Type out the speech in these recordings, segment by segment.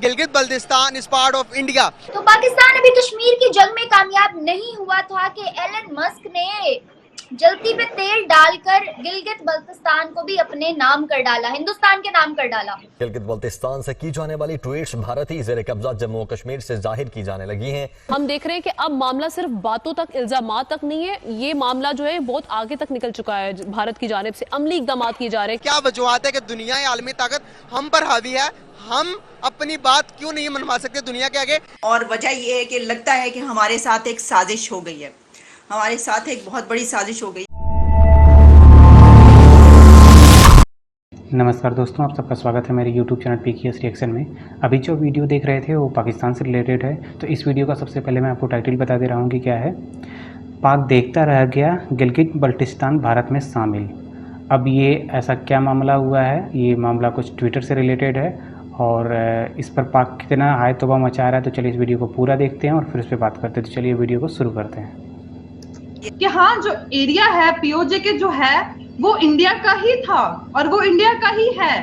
Gilgit Baltistan is part of India. तो पाकिस्तान अभी कश्मीर की जंग में कामयाब नहीं हुआ था कि एलन मस्क ने जलती पे तेल डालकर गिलगित बल्तिस्तान को भी अपने नाम कर डाला, हिंदुस्तान के नाम कर डाला। गिलगित बल्तिस्तान से की जाने वाली ट्वीट्स भारतीय ज़ेरे कब्जा जम्मू कश्मीर से जाहिर की जाने लगी हैं। हम देख रहे हैं कि अब मामला सिर्फ बातों तक, इल्जामात तक नहीं है, ये मामला जो है बहुत आगे तक निकल चुका है। भारत की जानिब से अमली इकदाम किए जा रहे हैं। क्या वजूहत है कि दुनिया या आलमी ताकत हम पर हावी है, हम अपनी बात क्यों नहीं मनवा सकते दुनिया के आगे? और वजह यह है कि लगता है कि हमारे साथ एक साजिश हो गई है, हमारे साथ एक बहुत बड़ी साजिश हो गई। नमस्कार दोस्तों, आप सबका स्वागत है मेरे YouTube चैनल पीकेएस रिएक्शन में। अभी जो वीडियो देख रहे थे वो पाकिस्तान से रिलेटेड है। तो इस वीडियो का सबसे पहले मैं आपको टाइटल बता दे रहा हूँ कि क्या है। पाक देखता रह गया, गिलगित बल्तिस्तान भारत में शामिल। अब ये ऐसा क्या मामला हुआ है? ये मामला कुछ ट्विटर से रिलेटेड है और इस पर पाक कितना हाय तौबा मचा रहा है। तो चलिए इस वीडियो को पूरा देखते हैं और फिर इस पर बात करते हैं। तो चलिए वीडियो को शुरू करते हैं। कि हाँ, जो एरिया है पीओजे के जो है वो इंडिया का ही था और वो इंडिया का ही है।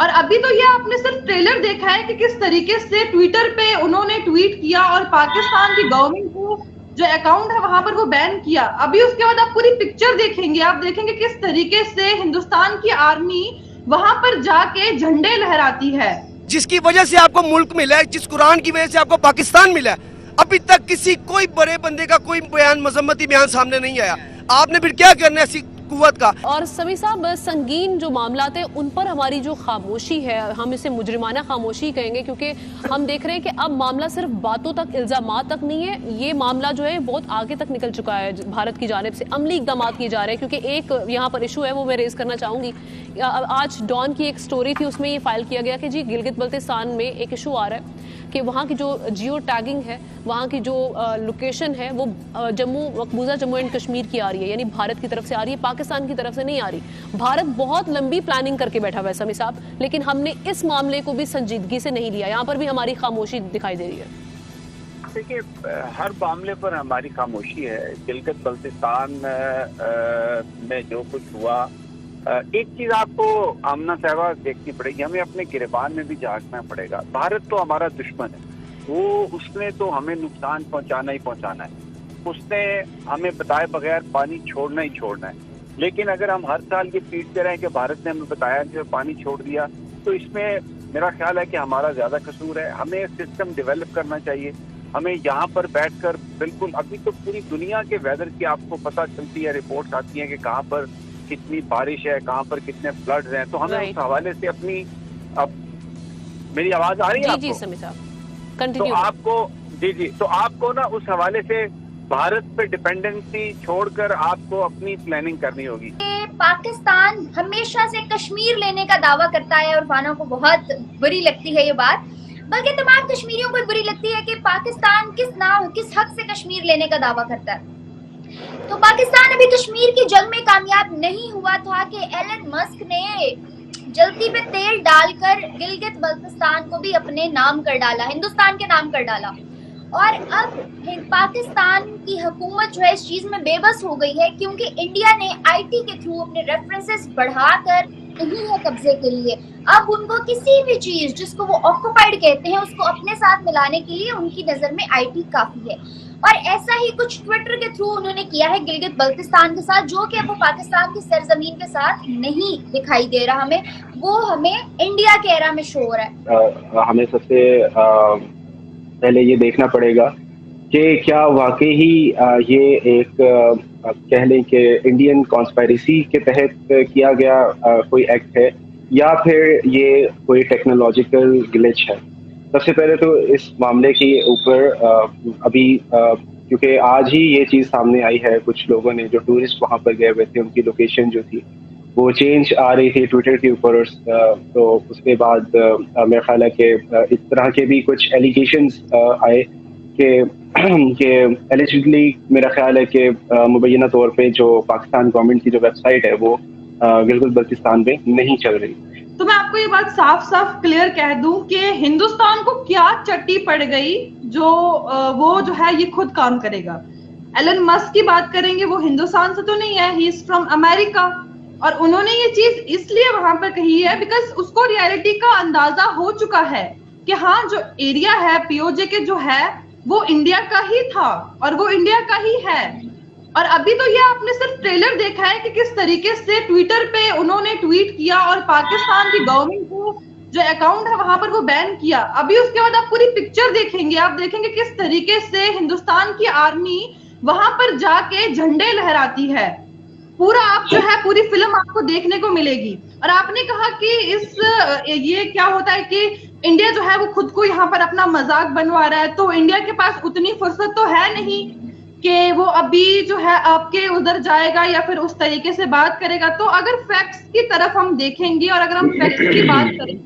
और अभी तो ये आपने सिर्फ ट्रेलर देखा है कि किस तरीके से ट्विटर पे उन्होंने ट्वीट किया और पाकिस्तान की गवर्नमेंट को जो अकाउंट है वहां पर वो बैन किया। अभी उसके बाद आप पूरी पिक्चर देखेंगे, आप देखेंगे किस तरीके से हिंदुस्तान की आर्मी वहां पर जाके झंडे लहराती है। जिसकी वजह से आपको मुल्क मिला है, जिस कुरान की वजह से आपको पाकिस्तान मिला है, अभी तक किसी कोई बड़े बंदे का कोई बयान, मजम्मती बयान सामने नहीं आया। आपने फिर क्या करना है ऐसी कुव्वत का? और समी साहब, संगीन जो मामला थे उन पर हमारी जो खामोशी है, हम इसे मुजरिमाना खामोशी कहेंगे, क्योंकि हम देख रहे हैं कि अब मामला सिर्फ बातों तक, इल्जामात तक नहीं है, ये मामला जो है बहुत आगे तक निकल चुका है। भारत की जानिब से अमली इकदाम किए जा रहे हैं। क्योंकि एक यहाँ पर इशू है वो मैं रेज करना चाहूंगी। आज डॉन की एक स्टोरी थी, उसमें ये फाइल किया गया कि जी गिलगित बल्तिस्तान में एक इशू आ रहा है कि वहाँ की जो जियो टैगिंग है, वहाँ की जो लोकेशन है वो मकबूजा जम्मू एंड कश्मीर की आ रही है, यानी भारत की तरफ से आ रही है, पाकिस्तान की तरफ से नहीं आ रही। भारत बहुत लंबी प्लानिंग करके बैठा हुआ है समी साहब, लेकिन हमने इस मामले को भी संजीदगी से नहीं लिया। यहाँ पर भी हमारी खामोशी दिखाई दे रही है। देखिए, हर मामले पर हमारी खामोशी है। गिलगित बल्तिस्तान में जो कुछ हुआ, एक चीज आपको आमना साहबा देखनी पड़ेगी, हमें अपने गिरबान में भी झांकना पड़ेगा। भारत तो हमारा दुश्मन है, उसने तो हमें नुकसान पहुंचाना ही पहुंचाना है। उसने हमें बताए बगैर पानी छोड़ना ही छोड़ना है। लेकिन अगर हम हर साल ये पीटते रहे कि भारत ने हमें बताया कि पानी छोड़ दिया, तो इसमें मेरा ख्याल है कि हमारा ज्यादा कसूर है। हमें सिस्टम डेवलप करना चाहिए। हमें यहाँ पर बैठकर बिल्कुल, अभी तो पूरी दुनिया के वेदर की आपको पता चलती है, रिपोर्ट आती है कि कहाँ पर कितनी बारिश है, कहाँ पर कितने फ्लड्स हैं। तो हमें उस हवाले से अपनी, अब मेरी आवाज आ रही है जी, आपको? समी साहब कंटिन्यू। तो आपको जी तो आपको ना उस हवाले से भारत पे डिपेंडेंसी छोड़कर आपको अपनी प्लानिंग करनी होगी। पाकिस्तान हमेशा से कश्मीर लेने का दावा करता है और वानों को बहुत बुरी लगती है ये बात, बल्कि तमाम कश्मीरियों को बुरी लगती है कि पाकिस्तान किस हक से कश्मीर लेने का दावा करता है। तो पाकिस्तान अभी कश्मीर की जंग में कामयाब नहीं हुआ था कि एलन मस्क ने जलती पे तेल डालकर गिलगित बल्तिस्तान को भी अपने नाम कर डाला, हिंदुस्तान के नाम कर डाला। और अब पाकिस्तान की हुकूमत जो है इस चीज में बेबस हो गई है, क्योंकि इंडिया ने आईटी के थ्रू अपने रेफरेंसेस बढ़ाकर नहीं है कब्जे के लिए। अब उनको किसी भी चीज जिसको वो ऑक्युपाइड कहते हैं उसको अपने साथ मिलाने के लिए उनकी नजर में आईटी काफी है। और ऐसा ही कुछ ट्विटर के थ्रू उन्होंने किया है गिलगित बल्तिस्तान के साथ, जो कि अब वो पाकिस्तान की सरजमीन के साथ नहीं दिखाई दे रहा हमें, वो हमें इंडिया के एरा में शो हो रहा है। हमें सबसे पहले ये देखना पड़ेगा कि क्या वाकई ही ये एक कह लें कि इंडियन कॉन्स्पायरेसी के तहत किया गया कोई एक्ट है या फिर ये कोई टेक्नोलॉजिकल ग्लिच है। सबसे पहले तो इस मामले के ऊपर अभी क्योंकि आज ही ये चीज़ सामने आई है, कुछ लोगों ने जो टूरिस्ट वहाँ पर गए हुए थे उनकी लोकेशन जो थी वो चेंज आ रही थी ट्विटर के ऊपर। तो उसके बाद मेरा ख्याल है कि इस तरह के भी कुछ एलिगेशंस आए कि एलिजिडली मेरा ख्याल है कि मुबैना तौर पे जो पाकिस्तान गवर्नमेंट की जो वेबसाइट है वो गिलगित बल्तिस्तान में नहीं चल रही। तो मैं आपको ये बात साफ साफ क्लियर कह दूं कि हिंदुस्तान को क्या चट्टी पड़ गई जो वो जो है ये खुद काम करेगा। एलन मस्क की बात करेंगे, वो हिंदुस्तान से तो नहीं है, ही इज फ्रॉम अमेरिका। और उन्होंने ये चीज इसलिए वहां पर कही है बिकॉज उसको रियलिटी का अंदाजा हो चुका है कि हाँ, जो एरिया है पीओजे के जो है वो इंडिया का ही था और वो इंडिया का ही है। और अभी तो ये आपने सिर्फ ट्रेलर देखा है कि किस तरीके से ट्विटर पे उन्होंने ट्वीट किया और पाकिस्तान की गवर्नमेंट को जो अकाउंट है वहां पर वो बैन किया। अभी उसके बाद आप पूरी पिक्चर देखेंगे, आप देखेंगे किस तरीके से हिंदुस्तान की आर्मी वहां पर जाके झंडे लहराती है। पूरा आप जो है पूरी फिल्म आपको देखने को मिलेगी। और आपने कहा कि ये क्या होता है कि इंडिया जो है वो खुद को यहाँ पर अपना मजाक बनवा रहा है, तो इंडिया के पास उतनी फुर्सत तो है नहीं कि वो अभी जो है आपके उधर जाएगा या फिर उस तरीके से बात करेगा। तो अगर फैक्ट्स की तरफ हम देखेंगे और अगर हम फैक्ट्स की बात करें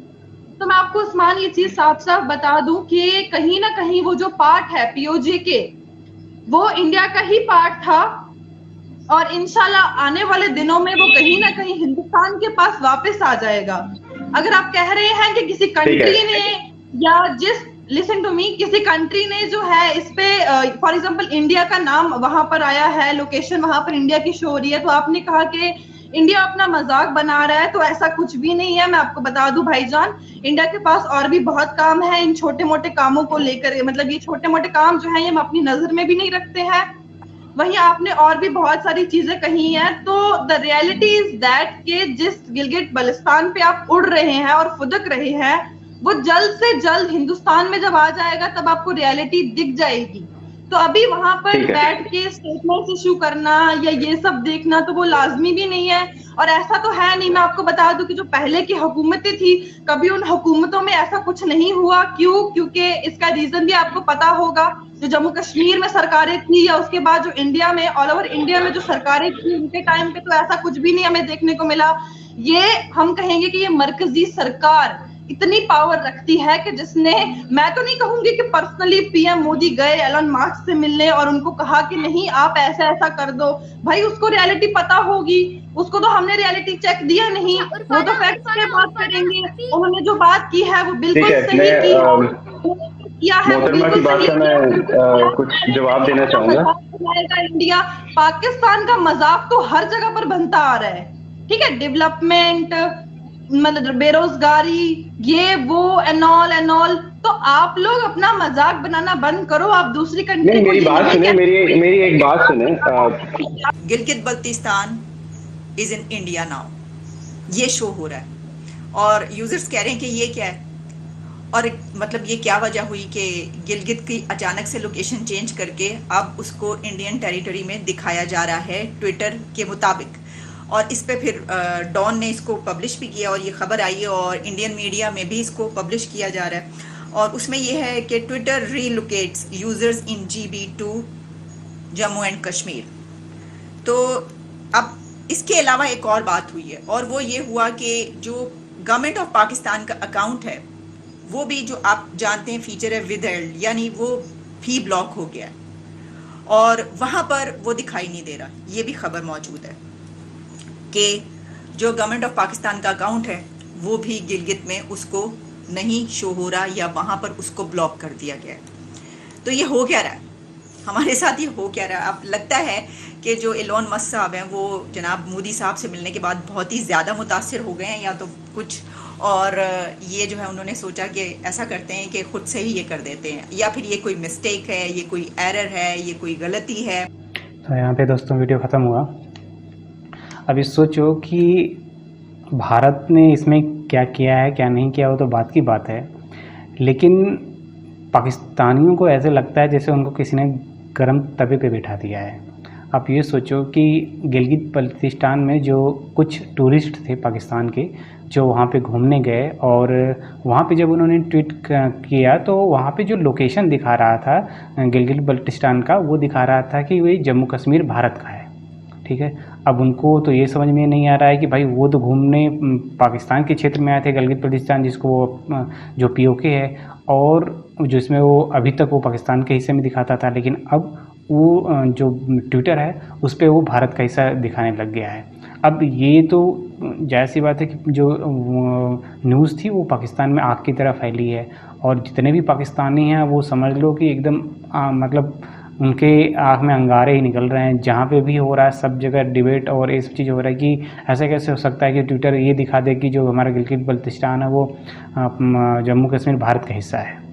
तो मैं आपको उस्मान ये चीज साफ साफ बता दूं कि कहीं ना कहीं वो जो पार्ट है पीओजे के वो इंडिया का ही पार्ट था और इंशाल्लाह आने वाले दिनों में वो कहीं ना कहीं हिंदुस्तान के पास वापस आ जाएगा। अगर आप कह रहे हैं कि किसी कंट्री ने या लिसन टू मी, किसी कंट्री ने जो है इस पे फॉर एग्जांपल इंडिया का नाम वहां पर आया है, लोकेशन वहां पर इंडिया की शो हो रही है, तो आपने कहा कि इंडिया अपना मजाक बना रहा है, तो ऐसा कुछ भी नहीं है। मैं आपको बता दूं भाईजान, इंडिया के पास और भी बहुत काम है। इन छोटे मोटे कामों को लेकर, मतलब ये छोटे मोटे काम जो है ये हम अपनी नजर में भी नहीं रखते हैं। वहीं आपने और भी बहुत सारी चीजें कही हैं। तो द रियलिटी इज दैट कि जिस गिलगिट बल्तिस्तान पे आप उड़ रहे हैं और फुदक रहे हैं वो जल्द से जल्द हिंदुस्तान में जब आ जाएगा तब आपको रियलिटी दिख जाएगी। तो अभी वहां पर बैठ के स्टेटमेंट इशू करना या ये सब देखना तो वो लाजमी भी नहीं है। और ऐसा तो है नहीं, मैं आपको बता दूं कि जो पहले की हुकूमतें थी कभी उन हुकूमतों में ऐसा कुछ नहीं हुआ। क्यों? क्योंकि इसका रीजन भी आपको पता होगा। जो जम्मू कश्मीर में सरकारें थी या उसके बाद जो इंडिया में ऑल ओवर इंडिया में जो सरकारें थी उनके टाइम पे तो ऐसा कुछ भी नहीं हमें देखने को मिला। ये हम कहेंगे कि ये मरकजी सरकार इतनी पावर रखती है कि जिसने, मैं तो नहीं कहूंगी कि पर्सनली पीएम मोदी गए एलन मास्क से मिलने और उनको कहा कि नहीं आप ऐसा ऐसा कर दो। भाई उसको रियलिटी पता होगी, उसको तो हमने रियलिटी चेक दिया नहीं, वो तो फैक्ट्स पे बात करेंगे। उन्होंने जो बात की है वो बिल्कुल सही की है। मोहतरमा की बात का मैं कुछ जवाब देना चाहूंगा। इंडिया पाकिस्तान का मजाक तो हर जगह पर बनता आ रहा है, ठीक है, डेवलपमेंट, मतलब बेरोजगारी, ये वो एंड ऑल। तो आप लोग अपना मजाक बनाना बंद करो। आप दूसरी कंट्री मेरी बात सुने, मेरी एक बात सुने। Gilgit Baltistan is in India now, ये शो हो रहा है और यूजर्स कह रहे हैं कि ये क्या है और मतलब ये क्या वजह हुई कि गिलगित की अचानक से लोकेशन चेंज करके अब उसको इंडियन टेरिटरी में दिखाया जा रहा है ट्विटर के मुताबिक। और इस पे फिर डॉन ने इसको पब्लिश भी किया और ये खबर आई है और इंडियन मीडिया में भी इसको पब्लिश किया जा रहा है। और उसमें ये है कि Twitter relocates users in GB to Jammu and Kashmir. तो अब इसके अलावा एक और बात हुई है और वो ये हुआ कि जो गवर्नमेंट ऑफ पाकिस्तान का अकाउंट है वो भी, जो आप जानते हैं फीचर है विदहेल्ड, यानी वो भी ब्लॉक हो गया और वहां पर वो दिखाई नहीं दे रहा। ये भी खबर मौजूद है कि जो गवर्नमेंट ऑफ पाकिस्तान का अकाउंट है वो भी गिलगित में उसको नहीं शो हो रहा या वहां पर उसको ब्लॉक कर दिया गया है। तो ये हो क्या रहा है हमारे साथ, ये हो क्या रहा है? अब लगता है कि जो एलोन मस्क साहब हैं वो जनाब मोदी साहब से मिलने के बाद बहुत ही ज़्यादा मुतासिर हो गए हैं या तो कुछ, और ये जो है उन्होंने सोचा कि ऐसा करते हैं कि खुद से ही ये कर देते हैं, या फिर ये कोई मिस्टेक है, ये कोई एरर है, ये कोई गलती है। तो यहाँ पे दोस्तों वीडियो ख़त्म हुआ। अभी सोचो कि भारत ने इसमें क्या किया है क्या नहीं किया, वो तो बात की बात है, लेकिन पाकिस्तानियों को ऐसे लगता है जैसे उनको किसी ने गर्म तवे पे बिठा दिया है। आप ये सोचो कि गिलगित बल्तिस्तान में जो कुछ टूरिस्ट थे पाकिस्तान के जो वहाँ पे घूमने गए और वहाँ पे जब उन्होंने ट्वीट किया तो वहाँ पे जो लोकेशन दिखा रहा था गिलगित बल्तिस्तान का, वो दिखा रहा था कि वही जम्मू कश्मीर भारत का है, ठीक है। अब उनको तो ये समझ में नहीं आ रहा है कि भाई वो तो घूमने पाकिस्तान के क्षेत्र में आए थे गिलगित बल्तिस्तान, जिसको जो POK है, और जिसमें वो अभी तक वो पाकिस्तान के हिस्से में दिखाता था, लेकिन अब वो जो ट्विटर है उस पर वो भारत का हिस्सा दिखाने लग गया है। अब ये तो जाहिर सी बात है कि जो न्यूज़ थी वो पाकिस्तान में आग की तरह फैली है और जितने भी पाकिस्तानी हैं वो समझ लो कि एकदम मतलब उनके आँख में अंगारे ही निकल रहे हैं। जहाँ पे भी हो रहा है सब जगह डिबेट और ये सब चीज़ हो रहा है कि ऐसे कैसे हो सकता है कि ट्विटर ये दिखा दे कि जो हमारा गिलगित बल्तिस्तान है वो जम्मू कश्मीर भारत का हिस्सा है।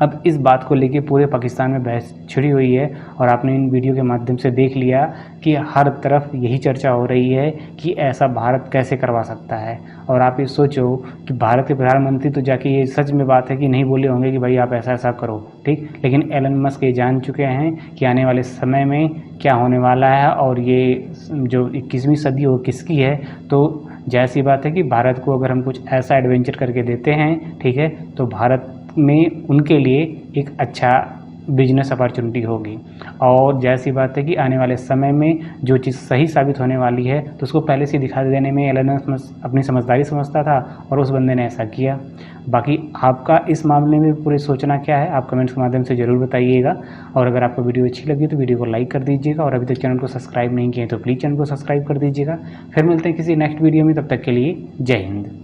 अब इस बात को लेके पूरे पाकिस्तान में बहस छिड़ी हुई है और आपने इन वीडियो के माध्यम से देख लिया कि हर तरफ यही चर्चा हो रही है कि ऐसा भारत कैसे करवा सकता है। और आप ये सोचो कि भारत के प्रधानमंत्री तो जाके ये सच में बात है कि नहीं बोले होंगे कि भाई आप ऐसा ऐसा करो, ठीक, लेकिन एलन मस्क ये जान चुके हैं कि आने वाले समय में क्या होने वाला है और ये जो 21वीं सदी हो किसकी है। तो जैसी बात है कि भारत को अगर हम कुछ ऐसा एडवेंचर करके देते हैं, ठीक है, तो भारत में उनके लिए एक अच्छा बिजनेस अपॉर्चुनिटी होगी। और जैसी बात है कि आने वाले समय में जो चीज़ सही साबित होने वाली है तो उसको पहले से दिखा देने में एलन मस्क अपनी समझदारी समझता था और उस बंदे ने ऐसा किया। बाकी आपका इस मामले में पूरे सोचना क्या है, आप कमेंट्स के माध्यम से ज़रूर बताइएगा। और अगर आपको वीडियो अच्छी लगी तो वीडियो को लाइक कर दीजिएगा और अभी तक चैनल को सब्सक्राइब नहीं किए तो प्लीज़ चैनल को सब्सक्राइब कर दीजिएगा। फिर मिलते हैं किसी नेक्स्ट वीडियो में, तब तक के लिए जय हिंद।